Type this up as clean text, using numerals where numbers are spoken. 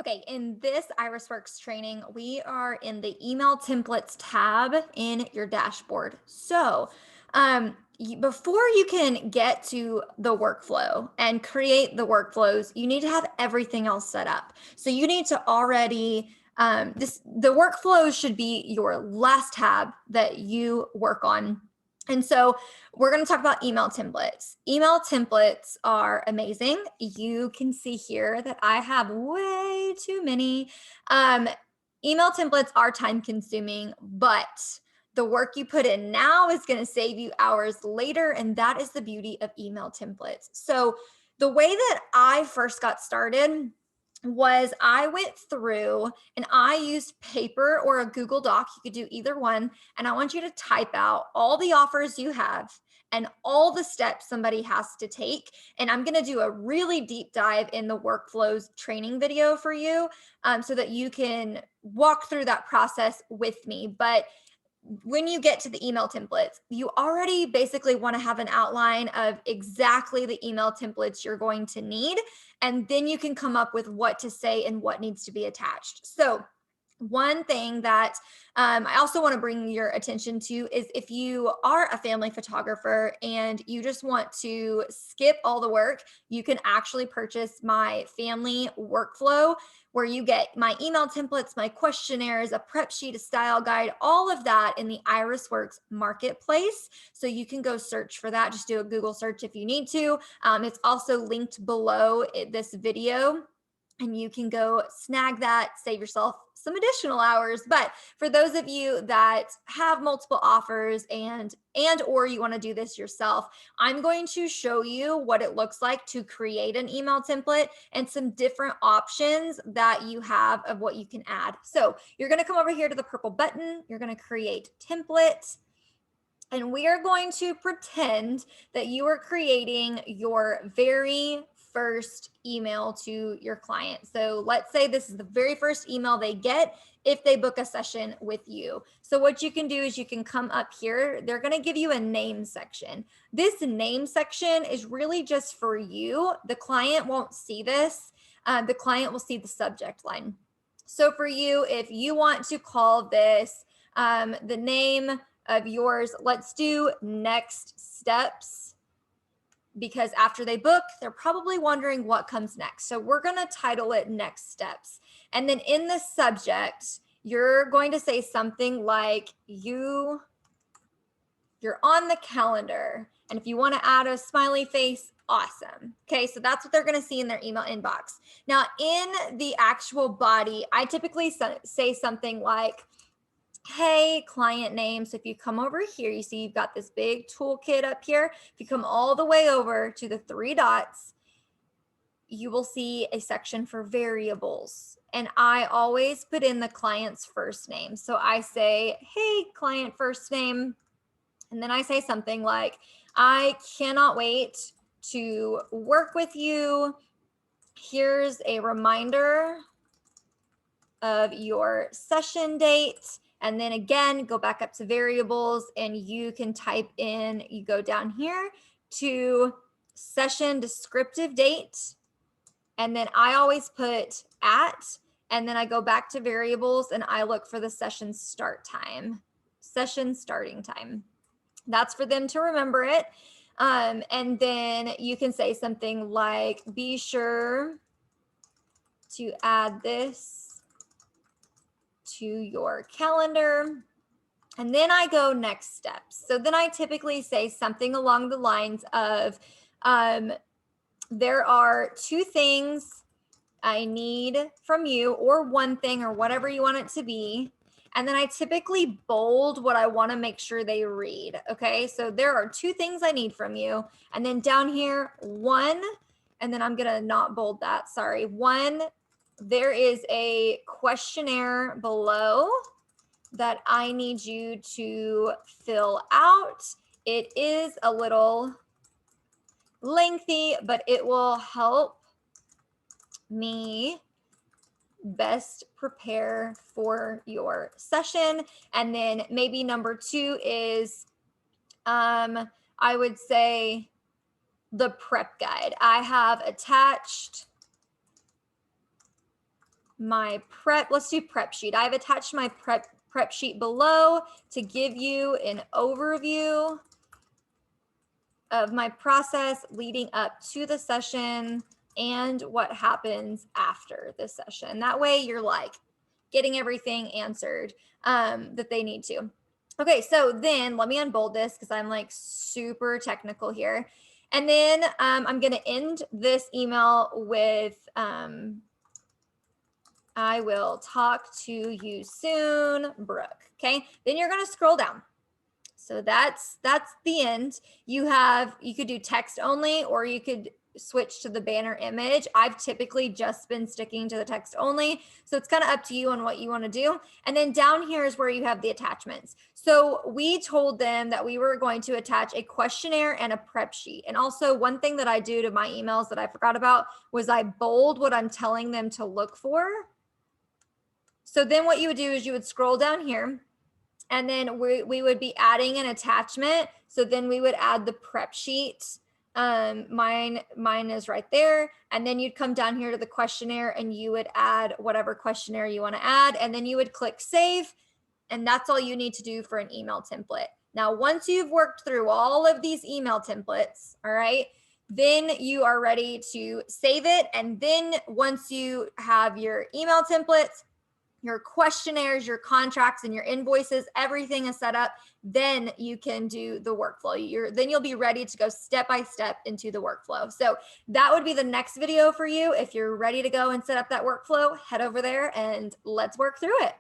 Okay, in this IrisWorks training, we are in the email templates tab in your dashboard. So, before you can get to the workflow and create the workflows, you need to have everything else set up. So you need to already the workflows should be your last tab that you work on. And so we're going to talk about email templates. Email templates are amazing. You can see here that I have way too many. Email templates are time consuming, but the work you put in now is going to save you hours later. And that is the beauty of email templates. So the way that I first got started was I went through and I used paper or a Google Doc. You could do either one. And I want you to type out all the offers you have and all the steps somebody has to take. And I'm going to do a really deep dive in the workflows training video for you so that you can walk through that process with me. But when you get to the email templates, you already basically want to have an outline of exactly the email templates you're going to need. And then you can come up with what to say and what needs to be attached. So one thing that I also want to bring your attention to is if you are a family photographer and you just want to skip all the work, you can actually purchase my family workflow where you get my email templates, my questionnaires, a prep sheet, a style guide, all of that in the IrisWorks marketplace. So you can go search for that. Just do a Google search if you need to. It's also linked below this video, and you can go snag that, save yourself some additional hours. But for those of you that have multiple offers and or you want to do this yourself, I'm going to show you what it looks like to create an email template and some different options that you have of what you can add. So you're going to come over here to the purple button, you're going to create template. And we are going to pretend that you are creating your very first email to your client. So let's say this is the very first email they get if they book a session with you. So what you can do is you can come up here. They're going to give you a name section. This name section is really just for you. The client won't see this. The client will see the subject line. So for you, if you want to call this the name of yours, let's do next steps, because after they book, they're probably wondering what comes next. So we're going to title it next steps. And then in the subject, you're going to say something like you're on the calendar. And if you want to add a smiley face, awesome. Okay, so that's what they're going to see in their email inbox. Now in the actual body, I typically say something like, hey, client name. So if you come over here, you see you've got this big toolkit up here. If you come all the way over to the three dots, you will see a section for variables. And I always put in the client's first name. So I say, hey, client first name. And then I say something like, I cannot wait to work with you. Here's a reminder of your session date. And then again, go back up to variables and you can type in, you go down here to session descriptive date. And then I always put at, and then I go back to variables and I look for the session start time, session starting time. That's for them to remember it. And then you can say something like, be sure to add this to your calendar. And then I go next steps. So then I typically say something along the lines of, there are two things I need from you, or one thing, or whatever you want it to be. And then I typically bold what I want to make sure they read. Okay, so there are two things I need from you. And then down here, one, and then I'm going to not bold that, sorry. One, there is a questionnaire below that I need you to fill out. It is a little lengthy, but it will help me best prepare for your session. And then maybe number two is, I would say the prep guide. I have attached my prep, let's do prep sheet. I've attached my prep sheet below to give you an overview of my process leading up to the session and what happens after the session. That way you're like getting everything answered that they need to. Okay, so then let me unbold this because I'm like super technical here. And then I'm going to end this email with, I will talk to you soon, Brooke. Okay, then you're going to scroll down. So that's the end. You could do text only, or you could switch to the banner image. I've typically just been sticking to the text only. So it's kind of up to you on what you want to do. And then down here is where you have the attachments. So we told them that we were going to attach a questionnaire and a prep sheet. And also one thing that I do to my emails that I forgot about was I bold what I'm telling them to look for. So then what you would do is you would scroll down here, and then we would be adding an attachment. So then we would add the prep sheet. Mine is right there. And then you'd come down here to the questionnaire and you would add whatever questionnaire you want to add. And then you would click save. And that's all you need to do for an email template. Now, once you've worked through all of these email templates, all right, then you are ready to save it. And then once you have your email templates, your questionnaires, your contracts, and your invoices, everything is set up, then you can do the workflow. Then you'll be ready to go step by step into the workflow. So that would be the next video for you. If you're ready to go and set up that workflow, head over there and let's work through it.